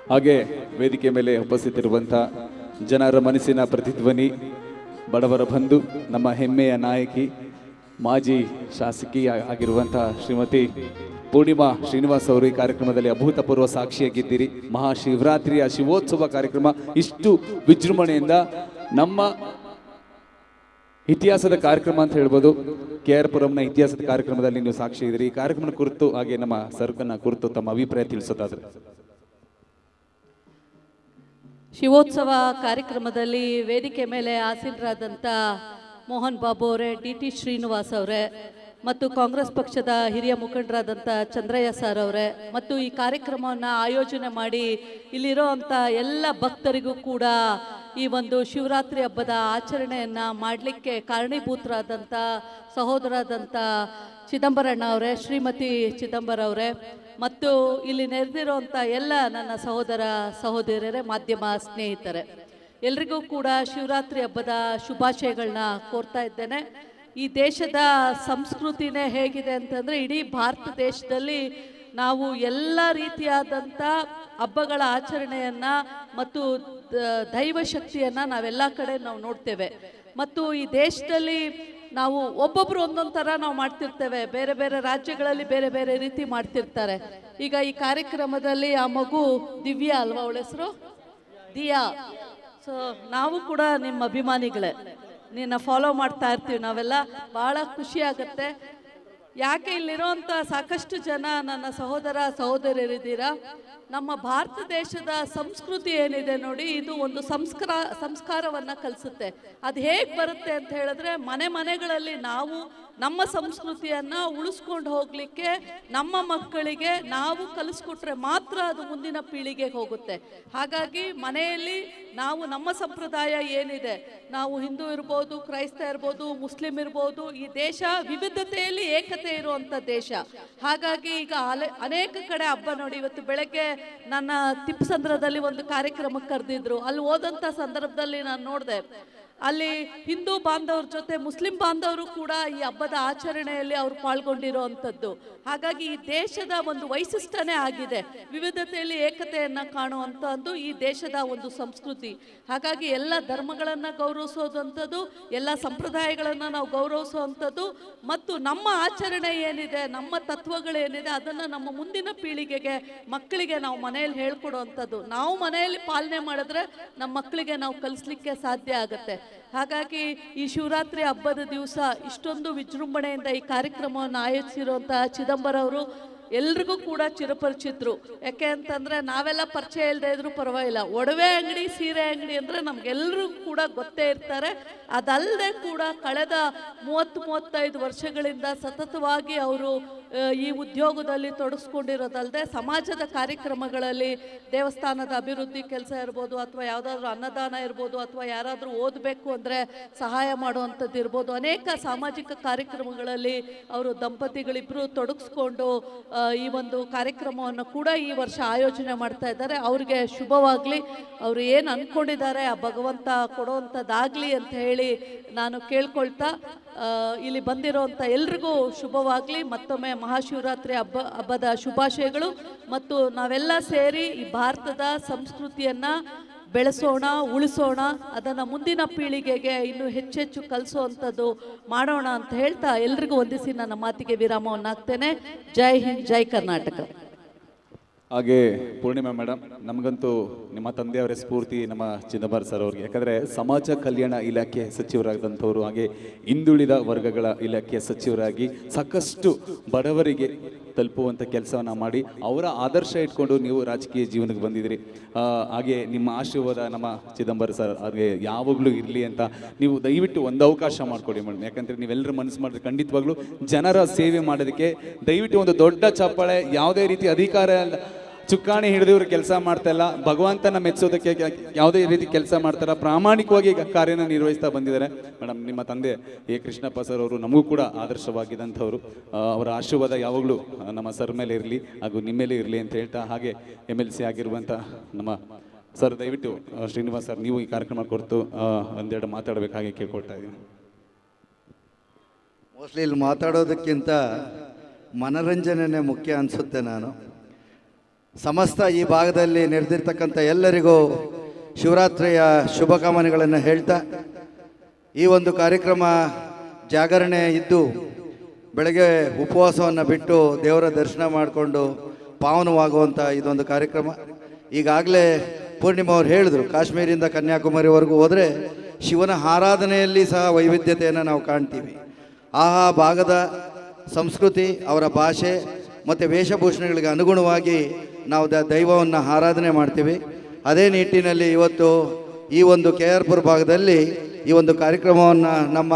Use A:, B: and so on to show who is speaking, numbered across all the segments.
A: ಹಾಗೆ ವೇದಿಕೆ ಮೇಲೆ ಉಪಸ್ಥಿತಿರುವಂಥ ಜನರ ಮನಸ್ಸಿನ ಪ್ರತಿಧ್ವನಿ, ಬಡವರ ಬಂಧು, ನಮ್ಮ ಹೆಮ್ಮೆಯ ನಾಯಕಿ, ಮಾಜಿ ಶಾಸಕಿ ಆಗಿರುವಂಥ ಶ್ರೀಮತಿ ಪೂರ್ಣಿಮಾ ಶ್ರೀನಿವಾಸ್ ಅವರು ಈ ಕಾರ್ಯಕ್ರಮದಲ್ಲಿ ಅಭೂತಪೂರ್ವ ಸಾಕ್ಷಿಯಾಗಿದ್ದೀರಿ. ಮಹಾಶಿವರಾತ್ರಿಯ ಶಿವೋತ್ಸವ ಕಾರ್ಯಕ್ರಮ ಇಷ್ಟು ವಿಜೃಂಭಣೆಯಿಂದ ನಮ್ಮ ಇತಿಹಾಸದ ಕಾರ್ಯಕ್ರಮ ಅಂತ ಹೇಳ್ಬೋದು. KR ಪುರಂನ ಇತಿಹಾಸದ ಕಾರ್ಯಕ್ರಮದಲ್ಲಿ ನೀವು ಸಾಕ್ಷಿ ಇದ್ದೀರಿ. ಈ ಕಾರ್ಯಕ್ರಮದ ಕುರಿತು ಹಾಗೆ ನಮ್ಮ ಸರ್ಕನ್ನ ಕುರಿತು ತಮ್ಮ ಅಭಿಪ್ರಾಯ ತಿಳಿಸೋದಾದ್ರೆ.
B: ಶಿವೋತ್ಸವ ಕಾರ್ಯಕ್ರಮದಲ್ಲಿ ವೇದಿಕೆ ಮೇಲೆ ಆಸೀನರಾದಂಥ ಮೋಹನ್ ಬಾಬು ಅವರೇ, DT ಶ್ರೀನಿವಾಸ್ ಅವರೇ ಮತ್ತು ಕಾಂಗ್ರೆಸ್ ಪಕ್ಷದ ಹಿರಿಯ ಮುಖಂಡರಾದಂಥ ಚಂದ್ರಯ್ಯ ಸರ್ ಅವರೇ ಮತ್ತು ಈ ಕಾರ್ಯಕ್ರಮವನ್ನು ಆಯೋಜನೆ ಮಾಡಿ ಇಲ್ಲಿರೋ ಅಂಥ ಎಲ್ಲ ಭಕ್ತರಿಗೂ ಕೂಡ ಈ ಒಂದು ಶಿವರಾತ್ರಿ ಹಬ್ಬದ ಆಚರಣೆಯನ್ನು ಮಾಡಲಿಕ್ಕೆ ಕಾರಣೀಭೂತರಾದಂಥ ಸಹೋದರಾದಂಥ ಚಿದಂಬರಣ್ಣ ಅವರೇ, ಶ್ರೀಮತಿ ಚಿದಂಬರ ಅವರೇ ಮತ್ತು ಇಲ್ಲಿ ನೆರೆದಿರುವಂಥ ಎಲ್ಲ ನನ್ನ ಸಹೋದರ ಸಹೋದರಿಯರೇ, ಮಾಧ್ಯಮ ಸ್ನೇಹಿತರೆ, ಎಲ್ರಿಗೂ ಕೂಡ ಶಿವರಾತ್ರಿ ಹಬ್ಬದ ಶುಭಾಶಯಗಳನ್ನ ಕೋರ್ತಾ ಇದ್ದೇನೆ. ಈ ದೇಶದ ಸಂಸ್ಕೃತಿನೇ ಹೇಗಿದೆ ಅಂತಂದರೆ, ಇಡೀ ಭಾರತ ದೇಶದಲ್ಲಿ ನಾವು ಎಲ್ಲ ರೀತಿಯಾದಂಥ ಹಬ್ಬಗಳ ಆಚರಣೆಯನ್ನು ಮತ್ತು ದೈವ ಶಕ್ತಿಯನ್ನು ನಾವೆಲ್ಲ ಕಡೆ ನಾವು ನೋಡ್ತೇವೆ. ಮತ್ತು ಈ ದೇಶದಲ್ಲಿ ನಾವು ಒಬ್ಬೊಬ್ರು ಒಂದೊಂದು ಥರ ನಾವು ಮಾಡ್ತಿರ್ತೇವೆ. ಬೇರೆ ಬೇರೆ ರಾಜ್ಯಗಳಲ್ಲಿ ಬೇರೆ ಬೇರೆ ರೀತಿ ಮಾಡ್ತಿರ್ತಾರೆ. ಈಗ ಈ ಕಾರ್ಯಕ್ರಮದಲ್ಲಿ ಆ ಮಗು ದಿವ್ಯಾ ಅಲ್ವಾ, ಅವಳ ಹೆಸರು ದಿಯಾ. ಸೊ ನಾವು ಕೂಡ ನಿಮ್ಮ ಅಭಿಮಾನಿಗಳೇ, ನಿನ್ನ ಫಾಲೋ ಮಾಡ್ತಾ ಇರ್ತೀವಿ ನಾವೆಲ್ಲ. ಭಾಳ ಖುಷಿ ಆಗುತ್ತೆ. ಯಾಕೆ ಇಲ್ಲಿರೋಂಥ ಸಾಕಷ್ಟು ಜನ ನನ್ನ ಸಹೋದರ ಸಹೋದರಿಯರಿದ್ದೀರಾ. ನಮ್ಮ ಭಾರತ ದೇಶದ ಸಂಸ್ಕೃತಿ ಏನಿದೆ ನೋಡಿ, ಇದು ಒಂದು ಸಂಸ್ಕಾರವನ್ನು ಕಲಿಸುತ್ತೆ. ಅದು ಹೇಗೆ ಬರುತ್ತೆ ಅಂತ ಹೇಳಿದ್ರೆ, ಮನೆಗಳಲ್ಲಿ ನಾವು ನಮ್ಮ ಸಂಸ್ಕೃತಿಯನ್ನು ಉಳಿಸ್ಕೊಂಡು ಹೋಗಲಿಕ್ಕೆ ನಮ್ಮ ಮಕ್ಕಳಿಗೆ ನಾವು ಕಲಿಸ್ಕೊಟ್ರೆ ಮಾತ್ರ ಅದು ಮುಂದಿನ ಪೀಳಿಗೆಗೆ ಹೋಗುತ್ತೆ. ಹಾಗಾಗಿ ಮನೆಯಲ್ಲಿ ನಾವು ನಮ್ಮ ಸಂಪ್ರದಾಯ ಏನಿದೆ, ನಾವು ಹಿಂದೂ ಇರ್ಬೋದು, ಕ್ರೈಸ್ತ ಇರ್ಬೋದು, ಮುಸ್ಲಿಂ ಇರ್ಬೋದು, ಈ ದೇಶ ವಿವಿಧತೆಯಲ್ಲಿ ಏಕತೆ ಇರುವಂಥ ದೇಶ. ಹಾಗಾಗಿ ಈಗ ಅನೇಕ ಕಡೆ ಹಬ್ಬ ನೋಡಿ, ಇವತ್ತು ಬೆಳಗ್ಗೆ ನನ್ನ ತಿಪ್ಪಸಂದ್ರದಲ್ಲಿ ಒಂದು ಕಾರ್ಯಕ್ರಮಕ್ಕೆ ಕರೆದಿದ್ರು. ಅಲ್ಲಿ ಹೋದಂಥ ಸಂದರ್ಭದಲ್ಲಿ ನಾನು ನೋಡಿದೆ, ಅಲ್ಲಿ ಹಿಂದೂ ಬಾಂಧವ್ರ ಜೊತೆ ಮುಸ್ಲಿಂ ಬಾಂಧವರು ಕೂಡ ಈ ಹಬ್ಬದ ಆಚರಣೆಯಲ್ಲಿ ಅವರು ಪಾಲ್ಗೊಂಡಿರುವಂಥದ್ದು. ಹಾಗಾಗಿ ಈ ದೇಶದ ಒಂದು ವೈಶಿಷ್ಟ್ಯನೇ ಆಗಿದೆ, ವಿವಿಧತೆಯಲ್ಲಿ ಏಕತೆಯನ್ನು ಕಾಣುವಂಥದ್ದು ಈ ದೇಶದ ಒಂದು ಸಂಸ್ಕೃತಿ. ಹಾಗಾಗಿ ಎಲ್ಲ ಧರ್ಮಗಳನ್ನು ಗೌರವಿಸೋದಂಥದ್ದು, ಎಲ್ಲ ಸಂಪ್ರದಾಯಗಳನ್ನು ನಾವು ಗೌರವಿಸುವಂಥದ್ದು ಮತ್ತು ನಮ್ಮ ಆಚರಣೆ ಏನಿದೆ, ನಮ್ಮ ತತ್ವಗಳೇನಿದೆ, ಅದನ್ನು ನಮ್ಮ ಮುಂದಿನ ಪೀಳಿಗೆಗೆ, ಮಕ್ಕಳಿಗೆ ನಾವು ಮನೆಯಲ್ಲಿ ಹೇಳ್ಕೊಡುವಂಥದ್ದು. ನಾವು ಮನೆಯಲ್ಲಿ ಪಾಲನೆ ಮಾಡಿದ್ರೆ ನಮ್ಮ ಮಕ್ಕಳಿಗೆ ನಾವು ಕಲಿಸ್ಲಿಕ್ಕೆ ಸಾಧ್ಯ ಆಗುತ್ತೆ. ಹಾಗಾಗಿ ಈ ಶಿವರಾತ್ರಿ ಹಬ್ಬದ ದಿವಸ ಇಷ್ಟೊಂದು ವಿಜೃಂಭಣೆಯಿಂದ ಈ ಕಾರ್ಯಕ್ರಮವನ್ನು ಆಯೋಜಿಸಿರುವಂಥ ಚಿದಂಬರ ಅವರು ಎಲ್ರಿಗೂ ಕೂಡ ಚಿರಪರಿಚಿತರು. ಯಾಕೆ ಅಂತಂದರೆ, ನಾವೆಲ್ಲ ಪರಿಚಯ ಇಲ್ಲದೆ ಇದ್ರೂ ಪರವಾಗಿಲ್ಲ, ಒಡವೆ ಅಂಗಡಿ, ಸೀರೆ ಅಂಗಡಿ ಅಂದರೆ ನಮಗೆಲ್ಲರೂ ಕೂಡ ಗೊತ್ತೇ ಇರ್ತಾರೆ. ಅದಲ್ಲದೆ ಕೂಡ ಕಳೆದ 30-35 ವರ್ಷಗಳಿಂದ ಸತತವಾಗಿ ಅವರು ಈ ಉದ್ಯೋಗದಲ್ಲಿ ತೊಡಗಿಸ್ಕೊಂಡಿರೋದಲ್ಲದೆ, ಸಮಾಜದ ಕಾರ್ಯಕ್ರಮಗಳಲ್ಲಿ ದೇವಸ್ಥಾನದ ಅಭಿವೃದ್ಧಿ ಕೆಲಸ ಇರ್ಬೋದು, ಅಥವಾ ಯಾವುದಾದ್ರೂ ಅನ್ನದಾನ ಇರ್ಬೋದು, ಅಥವಾ ಯಾರಾದರೂ ಓದಬೇಕು ಅಂದರೆ ಸಹಾಯ ಮಾಡುವಂಥದ್ದು ಇರ್ಬೋದು, ಅನೇಕ ಸಾಮಾಜಿಕ ಕಾರ್ಯಕ್ರಮಗಳಲ್ಲಿ ಅವರು ದಂಪತಿಗಳಿಬ್ಬರು ತೊಡಗಿಸ್ಕೊಂಡು ಈ ಒಂದು ಕಾರ್ಯಕ್ರಮವನ್ನು ಕೂಡ ಈ ವರ್ಷ ಆಯೋಜನೆ ಮಾಡ್ತಾ ಇದ್ದಾರೆ. ಅವ್ರಿಗೆ ಶುಭವಾಗಲಿ, ಅವರು ಏನು ಅಂದ್ಕೊಂಡಿದ್ದಾರೆ ಆ ಭಗವಂತ ಕೊಡುವಂಥದ್ದಾಗಲಿ ಅಂತ ಹೇಳಿ ನಾನು ಕೇಳ್ಕೊಳ್ತಾ, ಇಲ್ಲಿ ಬಂದಿರೋಂಥ ಎಲ್ರಿಗೂ ಶುಭವಾಗಲಿ. ಮತ್ತೊಮ್ಮೆ ಮಹಾಶಿವರಾತ್ರಿ ಹಬ್ಬದ ಶುಭಾಶಯಗಳು. ಮತ್ತು ನಾವೆಲ್ಲ ಸೇರಿ ಈ ಭಾರತದ ಸಂಸ್ಕೃತಿಯನ್ನು ಬೆಳೆಸೋಣ, ಉಳಿಸೋಣ, ಅದನ್ನು ಮುಂದಿನ ಪೀಳಿಗೆಗೆ ಇನ್ನೂ ಹೆಚ್ಚೆಚ್ಚು ಕಲಿಸೋವಂಥದ್ದು ಮಾಡೋಣ ಅಂತ ಹೇಳ್ತಾ ಎಲ್ರಿಗೂ ವಂದಿಸಿ ನನ್ನ ಮಾತಿಗೆ ವಿರಾಮವನ್ನು ಹಾಕ್ತೇನೆ. ಜೈ ಹಿಂದ್, ಜೈ ಕರ್ನಾಟಕ.
A: ಹಾಗೆ ಪೂರ್ಣಿಮಾ ಮೇಡಮ್, ನಮಗಂತೂ ನಿಮ್ಮ ತಂದೆಯವರೇ ಸ್ಫೂರ್ತಿ, ನಮ್ಮ ಚಿದಂಬರ ಸರ್ ಅವ್ರಿಗೆ. ಯಾಕಂದರೆ ಸಮಾಜ ಕಲ್ಯಾಣ ಇಲಾಖೆ ಸಚಿವರಾದಂಥವ್ರು, ಹಾಗೆ ಹಿಂದುಳಿದ ವರ್ಗಗಳ ಇಲಾಖೆ ಸಚಿವರಾಗಿ ಸಾಕಷ್ಟು ಬಡವರಿಗೆ ತಲುಪುವಂಥ ಕೆಲಸವನ್ನು ಮಾಡಿ ಅವರ ಆದರ್ಶ ಇಟ್ಕೊಂಡು ನೀವು ರಾಜಕೀಯ ಜೀವನಕ್ಕೆ ಬಂದಿದ್ದೀರಿ. ಹಾಗೆ ನಿಮ್ಮ ಆಶೀರ್ವಾದ ನಮ್ಮ ಚಿದಂಬರ ಸರ್ ಹಾಗೆ ಯಾವಾಗಲೂ ಇರಲಿ ಅಂತ ನೀವು ದಯವಿಟ್ಟು ಒಂದು ಅವಕಾಶ ಮಾಡಿಕೊಡಿ ಮೇಡಮ್. ಯಾಕಂದರೆ ನೀವೆಲ್ಲರೂ ಮನಸ್ಸು ಮಾಡಿದ್ರೆ ಖಂಡಿತವಾಗ್ಲೂ ಜನರ ಸೇವೆ ಮಾಡೋದಕ್ಕೆ ದಯವಿಟ್ಟು ಒಂದು ದೊಡ್ಡ ಚಪ್ಪಾಳೆ. ಯಾವುದೇ ರೀತಿ ಅಧಿಕಾರ ಚುಕ್ಕಾಣಿ ಹಿಡಿದವರು ಕೆಲಸ ಮಾಡ್ತಾ ಇಲ್ಲ, ಭಗವಂತನ ಮೆಚ್ಚೋದಕ್ಕೆ ಯಾವುದೇ ರೀತಿ ಕೆಲಸ ಮಾಡ್ತಾರ, ಪ್ರಾಮಾಣಿಕವಾಗಿ ಕಾರ್ಯನ ನಿರ್ವಹಿಸ್ತಾ ಬಂದಿದ್ದಾರೆ. ಮೇಡಮ್, ನಿಮ್ಮ ತಂದೆ ಎ ಕೃಷ್ಣಪ್ಪ ಸರ್ ಅವರು ನಮಗೂ ಕೂಡ ಆದರ್ಶವಾಗಿದ್ದಂಥವ್ರು. ಅವರ ಆಶೀರ್ವಾದ ಯಾವಾಗಲೂ ನಮ್ಮ ಸರ್ ಮೇಲೆ ಇರಲಿ ಹಾಗೂ ನಿಮ್ಮ ಮೇಲೆ ಇರಲಿ ಅಂತ ಹೇಳ್ತಾ, ಹಾಗೆ MLC ಆಗಿರುವಂಥ ನಮ್ಮ ಸರ್, ದಯವಿಟ್ಟು ಶ್ರೀನಿವಾಸ್ ಸರ್ ನೀವು ಈ ಕಾರ್ಯಕ್ರಮ ಕುರಿತು ಒಂದೆರಡು ಮಾತಾಡಬೇಕಾಗಿ ಕೇಳ್ಕೊಳ್ತಾ ಇದ್ದೀನಿ.
C: ಮೋಸ್ಟ್ಲಿ ಇಲ್ಲಿ ಮಾತಾಡೋದಕ್ಕಿಂತ ಮನರಂಜನೆ ಮುಖ್ಯ ಅನಿಸುತ್ತೆ. ಸಮಸ್ತ ಈ ಭಾಗದಲ್ಲಿ ನೆರೆದಿರ್ತಕ್ಕಂಥ ಎಲ್ಲರಿಗೂ ಶಿವರಾತ್ರಿಯ ಶುಭಕಾಮನೆಗಳನ್ನು ಹೇಳ್ತಾ ಈ ಒಂದು ಕಾರ್ಯಕ್ರಮ ಜಾಗರಣೆ ಇದ್ದು ಬೆಳಗ್ಗೆ ಉಪವಾಸವನ್ನು ಬಿಟ್ಟು ದೇವರ ದರ್ಶನ ಮಾಡಿಕೊಂಡು ಪಾವನವಾಗುವಂಥ ಇದೊಂದು ಕಾರ್ಯಕ್ರಮ. ಈಗಾಗಲೇ ಪೂರ್ಣಿಮಾ ಅವ್ರು ಹೇಳಿದ್ರು, ಕಾಶ್ಮೀರಿಂದ ಕನ್ಯಾಕುಮಾರಿವರೆಗೂ ಹೋದರೆ ಶಿವನ ಆರಾಧನೆಯಲ್ಲಿ ಸಹ ವೈವಿಧ್ಯತೆಯನ್ನು ನಾವು ಕಾಣ್ತೀವಿ. ಆ ಭಾಗದ ಸಂಸ್ಕೃತಿ, ಅವರ ಭಾಷೆ ಮತ್ತು ವೇಷಭೂಷಣಗಳಿಗೆ ಅನುಗುಣವಾಗಿ ನಾವು ದೈವವನ್ನು ಆರಾಧನೆ ಮಾಡ್ತೀವಿ. ಅದೇ ನಿಟ್ಟಿನಲ್ಲಿ ಇವತ್ತು ಈ ಒಂದು ಕೆ ಆರ್ ಪುರ ಭಾಗದಲ್ಲಿ ಈ ಒಂದು ಕಾರ್ಯಕ್ರಮವನ್ನು ನಮ್ಮ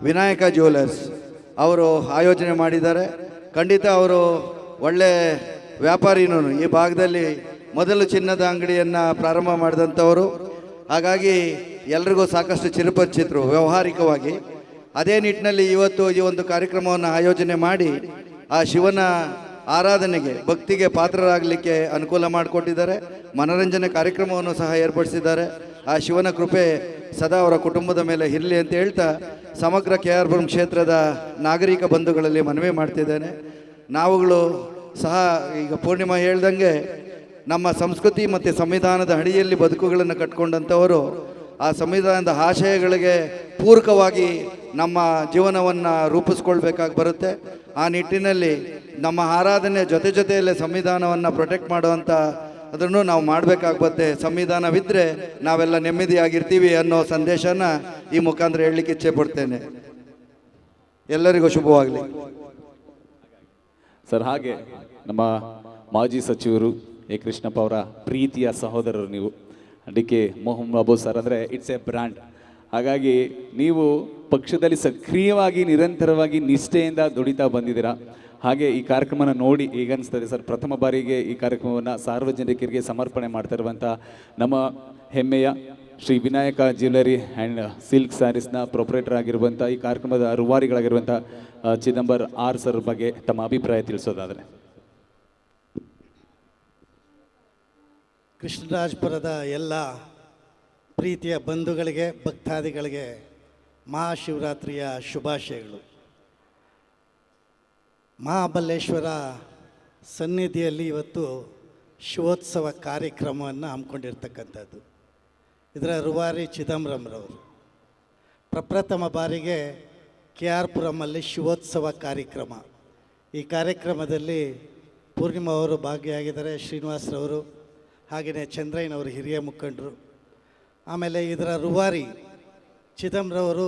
C: ವಿನಾಯಕ ಜ್ಯುವೆಲರ್ಸ್ ಅವರು ಆಯೋಜನೆ ಮಾಡಿದ್ದಾರೆ. ಖಂಡಿತ ಅವರು ಒಳ್ಳೆ ವ್ಯಾಪಾರಿನೂ, ಈ ಭಾಗದಲ್ಲಿ ಮೊದಲು ಚಿನ್ನದ ಅಂಗಡಿಯನ್ನು ಪ್ರಾರಂಭ ಮಾಡಿದಂಥವರು. ಹಾಗಾಗಿ ಎಲ್ರಿಗೂ ಸಾಕಷ್ಟು ಚಿರಪರಿಚಿತರು ವ್ಯಾವಹಾರಿಕವಾಗಿ. ಅದೇ ನಿಟ್ಟಿನಲ್ಲಿ ಇವತ್ತು ಈ ಒಂದು ಕಾರ್ಯಕ್ರಮವನ್ನು ಆಯೋಜನೆ ಮಾಡಿ ಆ ಶಿವನ ಆರಾಧನೆಗೆ, ಭಕ್ತಿಗೆ ಪಾತ್ರರಾಗಲಿಕ್ಕೆ ಅನುಕೂಲ ಮಾಡಿಕೊಟ್ಟಿದ್ದಾರೆ. ಮನೋರಂಜನೆ ಕಾರ್ಯಕ್ರಮವನ್ನು ಸಹ ಏರ್ಪಡಿಸಿದ್ದಾರೆ. ಆ ಶಿವನ ಕೃಪೆ ಸದಾ ಅವರ ಕುಟುಂಬದ ಮೇಲೆ ಇರಲಿ ಅಂತ ಹೇಳ್ತಾ ಸಮಗ್ರ ಕೆ ಆರ್ ಪುರಂ ಕ್ಷೇತ್ರದ ನಾಗರಿಕ ಬಂಧುಗಳಲ್ಲಿ ಮನವಿ ಮಾಡ್ತಿದ್ದೇನೆ. ನಾವುಗಳು ಸಹ ಈಗ ಪೂರ್ಣಿಮಾ ಹೇಳ್ದಂಗೆ ನಮ್ಮ ಸಂಸ್ಕೃತಿ ಮತ್ತು ಸಂವಿಧಾನದ ಅಡಿಯಲ್ಲಿ ಬದುಕುಗಳನ್ನು ಕಟ್ಕೊಂಡಂಥವರು ಆ ಸಂವಿಧಾನದ ಆಶಯಗಳಿಗೆ ಪೂರಕವಾಗಿ ನಮ್ಮ ಜೀವನವನ್ನು ರೂಪಿಸ್ಕೊಳ್ಬೇಕಾಗಿ ಬರುತ್ತೆ. ಆ ನಿಟ್ಟಿನಲ್ಲಿ ನಮ್ಮ ಆರಾಧನೆ ಜೊತೆಯಲ್ಲೇ ಸಂವಿಧಾನವನ್ನು ಪ್ರೊಟೆಕ್ಟ್ ಮಾಡುವಂಥ ಅದನ್ನು ನಾವು ಮಾಡಬೇಕಾಗುತ್ತೆ. ಸಂವಿಧಾನವಿದ್ದರೆ ನಾವೆಲ್ಲ ನೆಮ್ಮದಿಯಾಗಿರ್ತೀವಿ ಅನ್ನೋ ಸಂದೇಶನ ಈ ಮುಖಾಂತರ ಹೇಳಲಿಕ್ಕೆ ಇಚ್ಛೆ ಪಡ್ತೇನೆ. ಎಲ್ಲರಿಗೂ ಶುಭವಾಗಲಿ
A: ಸರ್. ಹಾಗೆ ನಮ್ಮ ಮಾಜಿ ಸಚಿವರು ಎ ಕೃಷ್ಣಪ್ಪ ಅವರ ಪ್ರೀತಿಯ ಸಹೋದರರು ನೀವು. D K Mohan Babu sir ಅಂದರೆ ಇಟ್ಸ್ ಎ ಬ್ರ್ಯಾಂಡ್. ಹಾಗಾಗಿ ನೀವು ಪಕ್ಷದಲ್ಲಿ ಸಕ್ರಿಯವಾಗಿ ನಿರಂತರವಾಗಿ ನಿಷ್ಠೆಯಿಂದ ದುಡಿತಾ ಬಂದಿದ್ದೀರಾ. ಹಾಗೆ ಈ ಕಾರ್ಯಕ್ರಮನ ನೋಡಿ ಈಗ ಅನಿಸ್ತದೆ ಸರ್, ಪ್ರಥಮ ಬಾರಿಗೆ ಈ ಕಾರ್ಯಕ್ರಮವನ್ನು ಸಾರ್ವಜನಿಕರಿಗೆ ಸಮರ್ಪಣೆ ಮಾಡ್ತಾ ಇರುವಂಥ ನಮ್ಮ ಹೆಮ್ಮೆಯ Shri Vinayaka jewellery and silk ಸ್ಯಾರೀಸ್ನ ಪ್ರೊಪ್ರೇಟರ್ ಆಗಿರುವಂಥ ಈ ಕಾರ್ಯಕ್ರಮದ ರೂವಾರಿಗಳಾಗಿರುವಂಥ ಚಿದಂಬರ್ ಆರ್ ಸರ್ ಬಗ್ಗೆ ತಮ್ಮ ಅಭಿಪ್ರಾಯ ತಿಳಿಸೋದಾದರೆ.
D: ಕೃಷ್ಣರಾಜಪುರದ ಎಲ್ಲ ಪ್ರೀತಿಯ ಬಂಧುಗಳಿಗೆ, ಭಕ್ತಾದಿಗಳಿಗೆ ಮಹಾಶಿವರಾತ್ರಿಯ ಶುಭಾಶಯಗಳು. ಮಹಾಬಲೇಶ್ವರ ಸನ್ನಿಧಿಯಲ್ಲಿ ಇವತ್ತು ಶಿವೋತ್ಸವ ಕಾರ್ಯಕ್ರಮವನ್ನು ಹಮ್ಮಿಕೊಂಡಿರ್ತಕ್ಕಂಥದ್ದು. ಇದರ ರೂವಾರಿ ಚಿದಂಬರಂರವರು ಪ್ರಪ್ರಥಮ ಬಾರಿಗೆ ಕೆ ಆರ್ ಪುರಮಲ್ಲಿ ಶಿವೋತ್ಸವ ಕಾರ್ಯಕ್ರಮ. ಈ ಕಾರ್ಯಕ್ರಮದಲ್ಲಿ ಪೂರ್ಣಿಮಾ ಅವರು ಭಾಗಿಯಾಗಿದ್ದಾರೆ, ಶ್ರೀನಿವಾಸರವರು, ಹಾಗೆಯೇ ಚಂದ್ರಯ್ಯನವರು ಹಿರಿಯ ಮುಖಂಡರು. ಆಮೇಲೆ ಇದರ ರೂವಾರಿ ಚಿದಂಬರವರು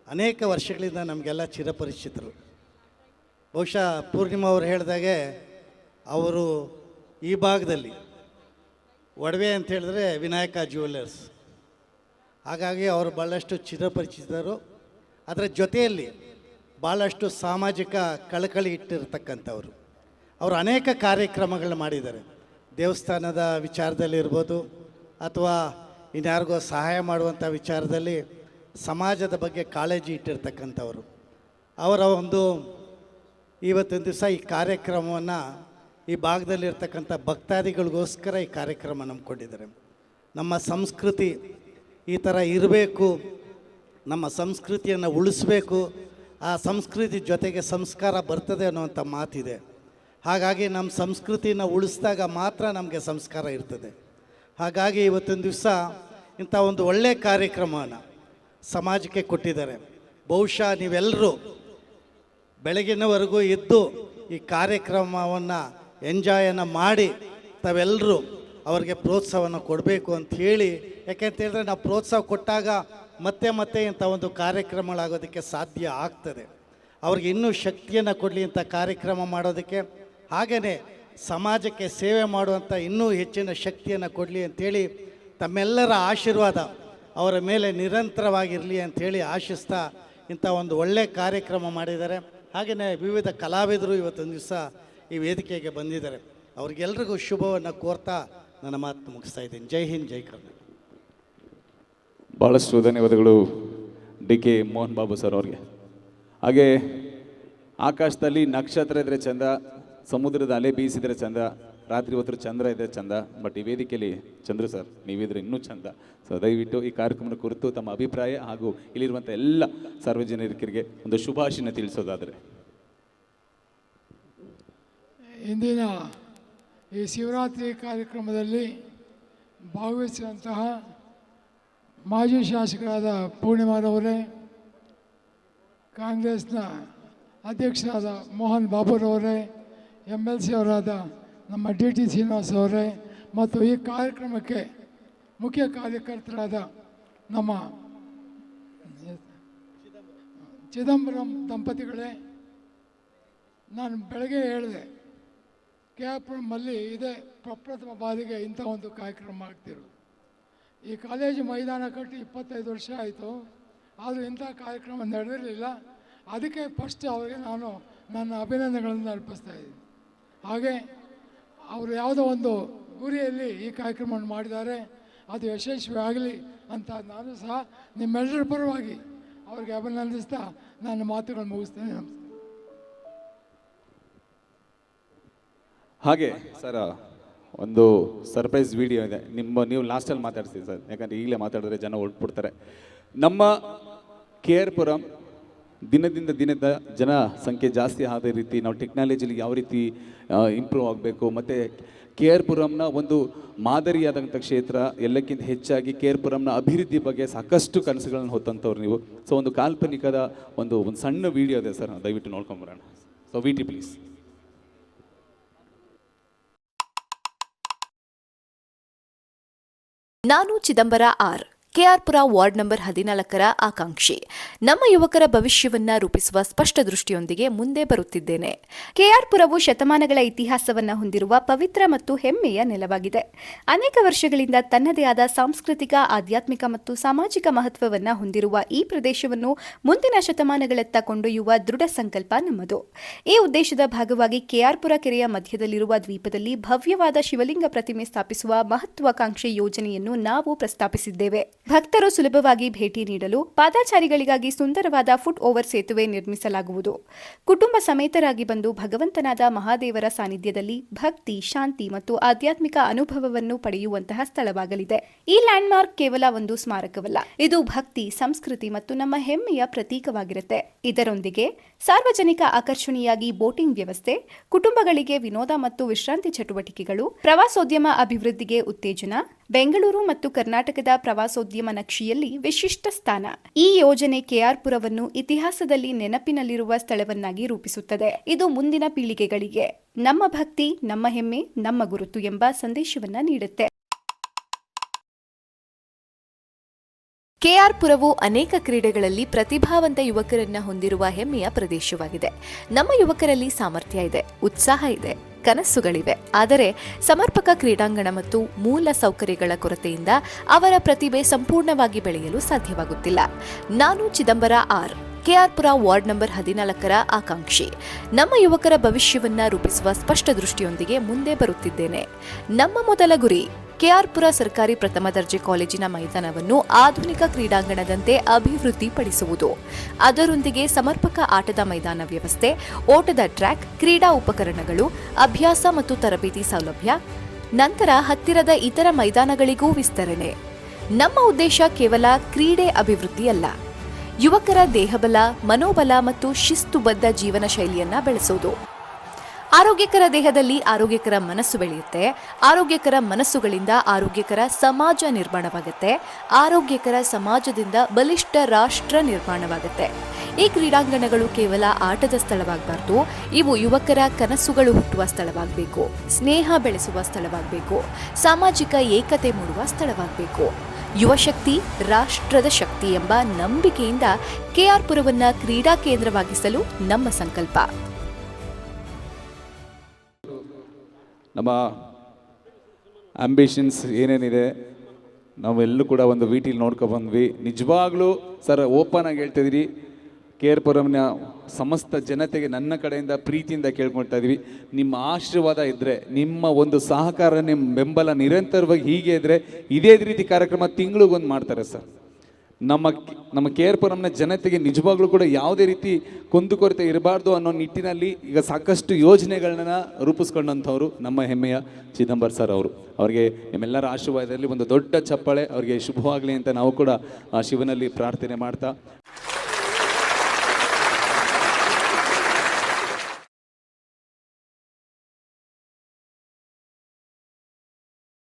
D: ಅನೇಕ ವರ್ಷಗಳಿಂದ ನಮಗೆಲ್ಲ ಚಿರಪರಿಚಿತರು. ಬಹುಶಃ ಪೂರ್ಣಿಮಾ ಅವರು ಹೇಳಿದಾಗೆ ಅವರು ಈ ಭಾಗದಲ್ಲಿ ಒಡವೆ ಅಂತ ಹೇಳಿದ್ರೆ ವಿನಾಯಕ ಜ್ಯುವೆಲರ್ಸ್, ಹಾಗಾಗಿ ಅವರು ಭಾಳಷ್ಟು ಚಿರಪರಿಚಿತರು. ಅದರ ಜೊತೆಯಲ್ಲಿ ಭಾಳಷ್ಟು ಸಾಮಾಜಿಕ ಕಳಕಳಿ ಇಟ್ಟಿರ್ತಕ್ಕಂಥವ್ರು. ಅವರು ಅನೇಕ ಕಾರ್ಯಕ್ರಮಗಳನ್ನ ಮಾಡಿದ್ದಾರೆ. ದೇವಸ್ಥಾನದ ವಿಚಾರದಲ್ಲಿರ್ಬೋದು ಅಥವಾ ಇನ್ಯಾರಿಗೋ ಸಹಾಯ ಮಾಡುವಂಥ ವಿಚಾರದಲ್ಲಿ ಸಮಾಜದ ಬಗ್ಗೆ ಕಾಳಜಿ ಇಟ್ಟಿರ್ತಕ್ಕಂಥವ್ರು. ಅವರ ಒಂದು ಇವತ್ತಿನ ದಿವಸ ಈ ಕಾರ್ಯಕ್ರಮವನ್ನು ಈ ಭಾಗದಲ್ಲಿರ್ತಕ್ಕಂಥ ಭಕ್ತಾದಿಗಳಿಗೋಸ್ಕರ ಈ ಕಾರ್ಯಕ್ರಮ ನಂಬ್ಕೊಂಡಿದ್ದಾರೆ. ನಮ್ಮ ಸಂಸ್ಕೃತಿ ಈ ಥರ ಇರಬೇಕು, ನಮ್ಮ ಸಂಸ್ಕೃತಿಯನ್ನು ಉಳಿಸ್ಬೇಕು, ಆ ಸಂಸ್ಕೃತಿ ಜೊತೆಗೆ ಸಂಸ್ಕಾರ ಬರ್ತದೆ ಅನ್ನುವಂಥ ಮಾತಿದೆ. ಹಾಗಾಗಿ ನಮ್ಮ ಸಂಸ್ಕೃತಿನ ಉಳಿಸಿದಾಗ ಮಾತ್ರ ನಮಗೆ ಸಂಸ್ಕಾರ ಇರ್ತದೆ. ಹಾಗಾಗಿ ಇವತ್ತಿನ ದಿವಸ ಇಂಥ ಒಂದು ಒಳ್ಳೆಯ ಕಾರ್ಯಕ್ರಮವನ್ನು ಸಮಾಜಕ್ಕೆ ಕೊಟ್ಟಿದ್ದಾರೆ. ಬಹುಶಃ ನೀವೆಲ್ಲರೂ ಬೆಳಗಿನವರೆಗೂ ಇದ್ದು ಈ ಕಾರ್ಯಕ್ರಮವನ್ನು ಎಂಜಾಯನ್ನು ಮಾಡಿ ತಾವೆಲ್ಲರೂ ಅವರಿಗೆ ಪ್ರೋತ್ಸಾಹವನ್ನು ಕೊಡಬೇಕು ಅಂತ ಹೇಳಿ, ಯಾಕೆಂತ ಹೇಳಿದ್ರೆ ನಾವು ಪ್ರೋತ್ಸಾಹ ಕೊಟ್ಟಾಗ ಮತ್ತೆ ಮತ್ತೆ ಇಂಥ ಒಂದು ಕಾರ್ಯಕ್ರಮಗಳಾಗೋದಕ್ಕೆ ಸಾಧ್ಯ ಆಗ್ತದೆ. ಅವ್ರಿಗೆ ಇನ್ನೂ ಶಕ್ತಿಯನ್ನು ಕೊಡಲಿ ಇಂಥ ಕಾರ್ಯಕ್ರಮ ಮಾಡೋದಕ್ಕೆ, ಹಾಗೆಯೇ ಸಮಾಜಕ್ಕೆ ಸೇವೆ ಮಾಡುವಂಥ ಇನ್ನೂ ಹೆಚ್ಚಿನ ಶಕ್ತಿಯನ್ನು ಕೊಡಲಿ ಅಂಥೇಳಿ ತಮ್ಮೆಲ್ಲರ ಆಶೀರ್ವಾದ ಅವರ ಮೇಲೆ ನಿರಂತರವಾಗಿರಲಿ ಅಂಥೇಳಿ ಆಶಿಸ್ತಾ ಇಂಥ ಒಂದು ಒಳ್ಳೆಯ ಕಾರ್ಯಕ್ರಮ ಮಾಡಿದ್ದಾರೆ. ಹಾಗೆಯೇ ವಿವಿಧ ಕಲಾವಿದರು ಇವತ್ತೊಂದು ದಿವಸ ಈ ವೇದಿಕೆಗೆ ಬಂದಿದ್ದಾರೆ. ಅವ್ರಿಗೆಲ್ರಿಗೂ ಶುಭವನ್ನು ಕೋರ್ತಾ ನನ್ನ ಮಾತು ಮುಗಿಸ್ತಾ ಇದ್ದೀನಿ. ಜೈ ಹಿಂದ್, ಜೈ ಕರ್ನಾಟಕ.
A: ಭಾಳಷ್ಟು ಧನ್ಯವಾದಗಳು D K Mohan Babu sir ಅವ್ರಿಗೆ. ಹಾಗೆ ಆಕಾಶದಲ್ಲಿ ನಕ್ಷತ್ರ ಇದ್ದರೆ ಚಂದ, ಸಮುದ್ರದ ಅಲೆ ಬೀಸಿದರೆ ಚಂದ, ರಾತ್ರಿ ಹೊತ್ತು ಚಂದ್ರ ಇದ್ದರೆ ಚಂದ, ಬಟ್ ಈ ವೇದಿಕೆಯಲ್ಲಿ ಚಂದ್ರ ಸರ್ ನೀವಿದ್ರೆ ಇನ್ನೂ ಚಂದ. ಸೊ ದಯವಿಟ್ಟು ಈ ಕಾರ್ಯಕ್ರಮದ ಕುರಿತು ತಮ್ಮ ಅಭಿಪ್ರಾಯ ಹಾಗೂ ಇಲ್ಲಿರುವಂಥ ಎಲ್ಲ ಸಾರ್ವಜನಿಕರಿಗೆ ಒಂದು ಶುಭಾಶಯ ತಿಳಿಸೋದಾದರೆ.
E: ಇಂದಿನ ಈ ಶಿವರಾತ್ರಿ ಕಾರ್ಯಕ್ರಮದಲ್ಲಿ ಭಾಗವಹಿಸಿದಂತಹ ಮಾಜಿ ಶಾಸಕರಾದ ಪೂರ್ಣಿಮಾರವರೇ, ಕಾಂಗ್ರೆಸ್ನ ಅಧ್ಯಕ್ಷರಾದ ಮೋಹನ್ ಬಾಬುರವರೇ, MLC ಅವರಾದ ನಮ್ಮ DT ಶ್ರೀನಿವಾಸ್ ಅವರೇ ಮತ್ತು ಈ ಕಾರ್ಯಕ್ರಮಕ್ಕೆ ಮುಖ್ಯ ಕಾರ್ಯಕರ್ತರಾದ ನಮ್ಮ ಚಿದಂಬರಂ ದಂಪತಿಗಳೇ, ನಾನು ಬೆಳಗ್ಗೆ ಹೇಳಿದೆ KRಪುರಮಲ್ಲಿ ಇದೇ ಪ್ರಪ್ರಥಮ ಬಾರಿಗೆ ಇಂಥ ಒಂದು ಕಾರ್ಯಕ್ರಮ ಆಗ್ತಿರೋದು. ಈ ಕಾಲೇಜು ಮೈದಾನ ಕಟ್ಟಿ 25 ವರ್ಷ ಆಯಿತು, ಆದರೂ ಇಂಥ ಕಾರ್ಯಕ್ರಮ ನಡೆದಿರಲಿಲ್ಲ. ಅದಕ್ಕೆ ಫಸ್ಟ್ ಅವರಿಗೆ ನಾನು ನನ್ನ ಅಭಿನಂದನೆಗಳನ್ನು ಅರ್ಪಿಸ್ತಾ ಇದ್ದೀನಿ. ಹಾಗೆ ಅವರು ಯಾವುದೋ ಒಂದು ಗುರಿಯಲ್ಲಿ ಈ ಕಾರ್ಯಕ್ರಮವನ್ನು ಮಾಡಿದ್ದಾರೆ, ಅದು ಯಶಸ್ವಿ ಆಗಲಿ ಅಂತ ನಾನು ಸಹ ನಿಮ್ಮೆಲ್ಲರ ಪರವಾಗಿ ಅವರಿಗೆ ಅಭಿನಂದಿಸ್ತಾ ನನ್ನ ಮಾತುಗಳನ್ನು ಮುಗಿಸ್ತೇನೆ. ನಮಸ್ಕಾರ.
A: ಹಾಗೆ ಸರ್, ಒಂದು ಸರ್ಪ್ರೈಸ್ ವಿಡಿಯೋ ಇದೆ. ನೀವು ಲಾಸ್ಟಲ್ಲಿ ಮಾತಾಡ್ತೀವಿ ಸರ್, ಯಾಕಂದರೆ ಈಗಲೇ ಮಾತಾಡಿದ್ರೆ ಜನ ಹೊರಟ್ಬಿಡ್ತಾರೆ. ನಮ್ಮ KRಪುರಂ ದಿನದಿಂದ ದಿನದ ಜನ ಸಂಖ್ಯೆ ಜಾಸ್ತಿ ಆದ ರೀತಿ ನಾವು ಟೆಕ್ನಾಲಜಿಲಿ ಯಾವ ರೀತಿ ಇಂಪ್ರೂವ್ ಆಗಬೇಕು, ಮತ್ತು KRಪುರಂನ ಒಂದು ಮಾದರಿಯಾದಂಥ ಕ್ಷೇತ್ರ, ಎಲ್ಲಕ್ಕಿಂತ ಹೆಚ್ಚಾಗಿ KRಪುರಂನ ಅಭಿವೃದ್ಧಿ ಬಗ್ಗೆ ಸಾಕಷ್ಟು ಕನಸುಗಳನ್ನು ಹೊತ್ತಂಥವ್ರು ನೀವು. ಸೊ ಒಂದು ಕಾಲ್ಪನಿಕದ ಒಂದು ಸಣ್ಣ ವಿಡಿಯೋ ಇದೆ ಸರ್, ದಯವಿಟ್ಟು ನೋಡ್ಕೊಂಬರೋಣ. So VT please.
F: ನಾನು ಚಿದಂಬರ ಆರ್, KRಪುರ ವಾರ್ಡ್ ನಂಬರ್ 14ರ ಆಕಾಂಕ್ಷಿ. ನಮ್ಮ ಯುವಕರ ಭವಿಷ್ಯವನ್ನ ರೂಪಿಸುವ ಸ್ಪಷ್ಟ ದೃಷ್ಟಿಯೊಂದಿಗೆ ಮುಂದೆ ಬರುತ್ತಿದ್ದೇನೆ. KRಪುರವು ಶತಮಾನಗಳ ಇತಿಹಾಸವನ್ನ ಹೊಂದಿರುವ ಪವಿತ್ರ ಮತ್ತು ಹೆಮ್ಮೆಯ ನೆಲವಾಗಿದೆ. ಅನೇಕ ವರ್ಷಗಳಿಂದ ತನ್ನದೇ ಆದ ಸಾಂಸ್ಕೃತಿಕ, ಆಧ್ಯಾತ್ಮಿಕ ಮತ್ತು ಸಾಮಾಜಿಕ ಮಹತ್ವವನ್ನ ಹೊಂದಿರುವ ಈ ಪ್ರದೇಶವನ್ನು ಮುಂದಿನ ಶತಮಾನಗಳತ್ತ ಕೊಂಡೊಯ್ಯುವ ದೃಢ ಸಂಕಲ್ಪ ನಮ್ಮದು. ಈ ಉದ್ದೇಶದ ಭಾಗವಾಗಿ KRಪುರ ಕೆರೆಯ ಮಧ್ಯದಲ್ಲಿರುವ ದ್ವೀಪದಲ್ಲಿ ಭವ್ಯವಾದ ಶಿವಲಿಂಗ ಪ್ರತಿಮೆ ಸ್ಥಾಪಿಸುವ ಮಹತ್ವಾಕಾಂಕ್ಷೆ ಯೋಜನೆಯನ್ನು ನಾವು ಪ್ರಸ್ತಾಪಿಸಿದ್ದೇವೆ. ಭಕ್ತರು ಸುಲಭವಾಗಿ ಭೇಟಿ ನೀಡಲು ಪಾದಾಚಾರಿಗಳಿಗಾಗಿ ಸುಂದರವಾದ ಫುಟ್ ಓವರ್ ಸೇತುವೆ ನಿರ್ಮಿಸಲಾಗುವುದು. ಕುಟುಂಬ ಸಮೇತರಾಗಿ ಬಂದು ಭಗವಂತನಾದ ಮಹಾದೇವರ ಸಾನ್ನಿಧ್ಯದಲ್ಲಿ ಭಕ್ತಿ, ಶಾಂತಿ ಮತ್ತು ಆಧ್ಯಾತ್ಮಿಕ ಅನುಭವವನ್ನು ಪಡೆಯುವಂತಹ ಸ್ಥಳವಾಗಲಿದೆ. ಈ ಲ್ಯಾಂಡ್ಮಾರ್ಕ್ ಕೇವಲ ಒಂದು ಸ್ಮಾರಕವಲ್ಲ, ಇದು ಭಕ್ತಿ, ಸಂಸ್ಕೃತಿ ಮತ್ತು ನಮ್ಮ ಹೆಮ್ಮೆಯ ಪ್ರತೀಕವಾಗಿರುತ್ತೆ. ಇದರೊಂದಿಗೆ ಸಾರ್ವಜನಿಕ ಆಕರ್ಷಣೆಯಾಗಿ ಬೋಟಿಂಗ್ ವ್ಯವಸ್ಥೆ, ಕುಟುಂಬಗಳಿಗೆ ವಿನೋದ ಮತ್ತು ವಿಶ್ರಾಂತಿ ಚಟುವಟಿಕೆಗಳು, ಪ್ರವಾಸೋದ್ಯಮ ಅಭಿವೃದ್ಧಿಗೆ ಉತ್ತೇಜನ, ಬೆಂಗಳೂರು ಮತ್ತು ಕರ್ನಾಟಕದ ಪ್ರವಾಸೋದ್ಯಮ ನಕ್ಷೆಯಲ್ಲಿ ವಿಶಿಷ್ಟ ಸ್ಥಾನ. ಈ ಯೋಜನೆ KRಪುರವನ್ನು ಇತಿಹಾಸದಲ್ಲಿ ನೆನಪಿನಲ್ಲಿರುವ ಸ್ಥಳವನ್ನಾಗಿ ರೂಪಿಸುತ್ತದೆ. ಇದು ಮುಂದಿನ ಪೀಳಿಗೆಗಳಿಗೆ ನಮ್ಮ ಭಕ್ತಿ, ನಮ್ಮ ಹೆಮ್ಮೆ, ನಮ್ಮ ಗುರುತು ಎಂಬ ಸಂದೇಶವನ್ನ ನೀಡುತ್ತೆ. KRಪುರವು ಅನೇಕ ಕ್ರೀಡೆಗಳಲ್ಲಿ ಪ್ರತಿಭಾವಂತ ಯುವಕರನ್ನ ಹೊಂದಿರುವ ಹೆಮ್ಮೆಯ ಪ್ರದೇಶವಾಗಿದೆ. ನಮ್ಮ ಯುವಕರಲ್ಲಿ ಸಾಮರ್ಥ್ಯ ಇದೆ, ಉತ್ಸಾಹ ಇದೆ, ಕನಸುಗಳಿವೆ. ಆದರೆ ಸಮರ್ಪಕ ಕ್ರೀಡಾಂಗಣ ಮತ್ತು ಮೂಲ ಸೌಕರ್ಯಗಳ ಕೊರತೆಯಿಂದ ಅವರ ಪ್ರತಿಭೆ ಸಂಪೂರ್ಣವಾಗಿ ಬೆಳೆಯಲು ಸಾಧ್ಯವಾಗುತ್ತಿಲ್ಲ. ನಾನು ಚಿದಂಬರ ಆರ್, KRಪುರ ವಾರ್ಡ್ ನಂಬರ್ 14ರ ಆಕಾಂಕ್ಷಿ. ನಮ್ಮ ಯುವಕರ ಭವಿಷ್ಯವನ್ನ ರೂಪಿಸುವ ಸ್ಪಷ್ಟ ದೃಷ್ಟಿಯೊಂದಿಗೆ ಮುಂದೆ ಬರುತ್ತಿದ್ದೇನೆ. ನಮ್ಮ ಮೊದಲ ಗುರಿ KRಪುರ ಸರ್ಕಾರಿ ಪ್ರಥಮ ದರ್ಜೆ ಕಾಲೇಜಿನ ಮೈದಾನವನ್ನು ಆಧುನಿಕ ಕ್ರೀಡಾಂಗಣದಂತೆ ಅಭಿವೃದ್ಧಿಪಡಿಸುವುದು. ಅದರೊಂದಿಗೆ ಸಮರ್ಪಕ ಆಟದ ಮೈದಾನ ವ್ಯವಸ್ಥೆ, ಓಟದ ಟ್ರ್ಯಾಕ್, ಕ್ರೀಡಾ ಉಪಕರಣಗಳು, ಅಭ್ಯಾಸ ಮತ್ತು ತರಬೇತಿ ಸೌಲಭ್ಯ, ನಂತರ ಹತ್ತಿರದ ಇತರ ಮೈದಾನಗಳಿಗೂ ವಿಸ್ತರಣೆ. ನಮ್ಮ ಉದ್ದೇಶ ಕೇವಲ ಕ್ರೀಡೆ ಅಭಿವೃದ್ಧಿಯಲ್ಲ, ಯುವಕರ ದೇಹಬಲ, ಮನೋಬಲ ಮತ್ತು ಶಿಸ್ತುಬದ್ಧ ಜೀವನ ಶೈಲಿಯನ್ನ ಬೆಳೆಸುವುದು. ಆರೋಗ್ಯಕರ ದೇಹದಲ್ಲಿ ಆರೋಗ್ಯಕರ ಮನಸ್ಸು ಬೆಳೆಯುತ್ತೆ. ಆರೋಗ್ಯಕರ ಮನಸ್ಸುಗಳಿಂದ ಆರೋಗ್ಯಕರ ಸಮಾಜ ನಿರ್ಮಾಣವಾಗುತ್ತೆ. ಆರೋಗ್ಯಕರ ಸಮಾಜದಿಂದ ಬಲಿಷ್ಠ ರಾಷ್ಟ್ರ ನಿರ್ಮಾಣವಾಗುತ್ತೆ. ಈ ಕ್ರೀಡಾಂಗಣಗಳು ಕೇವಲ ಆಟದ ಸ್ಥಳವಾಗಬಾರ್ದು, ಇವು ಯುವಕರ ಕನಸುಗಳು ಹುಟ್ಟುವ ಸ್ಥಳವಾಗಬೇಕು, ಸ್ನೇಹ ಬೆಳೆಸುವ ಸ್ಥಳವಾಗಬೇಕು, ಸಾಮಾಜಿಕ ಏಕತೆ ಮೂಡುವ ಸ್ಥಳವಾಗಬೇಕು. ಯುವಶಕ್ತಿ ರಾಷ್ಟ್ರದ ಶಕ್ತಿ ಎಂಬ ನಂಬಿಕೆಯಿಂದ KRಪುರವನ್ನ ಕ್ರೀಡಾ ಕೇಂದ್ರವಾಗಿಸಲು ನಮ್ಮ ಸಂಕಲ್ಪ.
A: ನಮ್ಮ ಆಂಬಿಷನ್ಸ್ ಏನೇನಿದೆ ನಾವೆಲ್ಲೂ ಕೂಡ ಒಂದು VTಲಿ ನೋಡ್ಕೊಬಂದ್ವಿ. ನಿಜವಾಗ್ಲೂ ಸರ್ ಓಪನ್ ಆಗಿ ಹೇಳ್ತಿದ್ದೀರಿ, KRಪುರಂನ ಸಮಸ್ತ ಜನತೆಗೆ ನನ್ನ ಕಡೆಯಿಂದ ಪ್ರೀತಿಯಿಂದ ಕೇಳ್ಕೊಳ್ತಾ ಇದ್ದೀವಿ. ನಿಮ್ಮ ಆಶೀರ್ವಾದ ಇದ್ದರೆ, ನಿಮ್ಮ ಒಂದು ಸಹಕಾರ, ನಿಮ್ಮ ಬೆಂಬಲ ನಿರಂತರವಾಗಿ ಹೀಗೆ ಇದ್ದರೆ ಇದೇ ರೀತಿ ಕಾರ್ಯಕ್ರಮ ತಿಂಗಳಿಗೊಂದು ಮಾಡ್ತಾರೆ ಸರ್. ನಮ್ಮ KRಪುರಂನ ಜನತೆಗೆ ನಿಜವಾಗ್ಲೂ ಕೂಡ ಯಾವುದೇ ರೀತಿ ಕುಂದುಕೊರತೆ ಇರಬಾರ್ದು ಅನ್ನೋ ನಿಟ್ಟಿನಲ್ಲಿ ಈಗ ಸಾಕಷ್ಟು ಯೋಜನೆಗಳನ್ನ ರೂಪಿಸ್ಕೊಂಡಂಥವ್ರು ನಮ್ಮ ಹೆಮ್ಮೆಯ ಚಿದಂಬರ್ ಸರ್ ಅವರು. ಅವರಿಗೆ ನಿಮ್ಮೆಲ್ಲರ ಆಶೀರ್ವಾದದಲ್ಲಿ ಒಂದು ದೊಡ್ಡ ಚಪ್ಪಾಳೆ ಅವರಿಗೆ ಶುಭವಾಗಲಿ ಅಂತ ನಾವು ಕೂಡ ಶಿವನಲ್ಲಿ ಪ್ರಾರ್ಥನೆ ಮಾಡ್ತಾ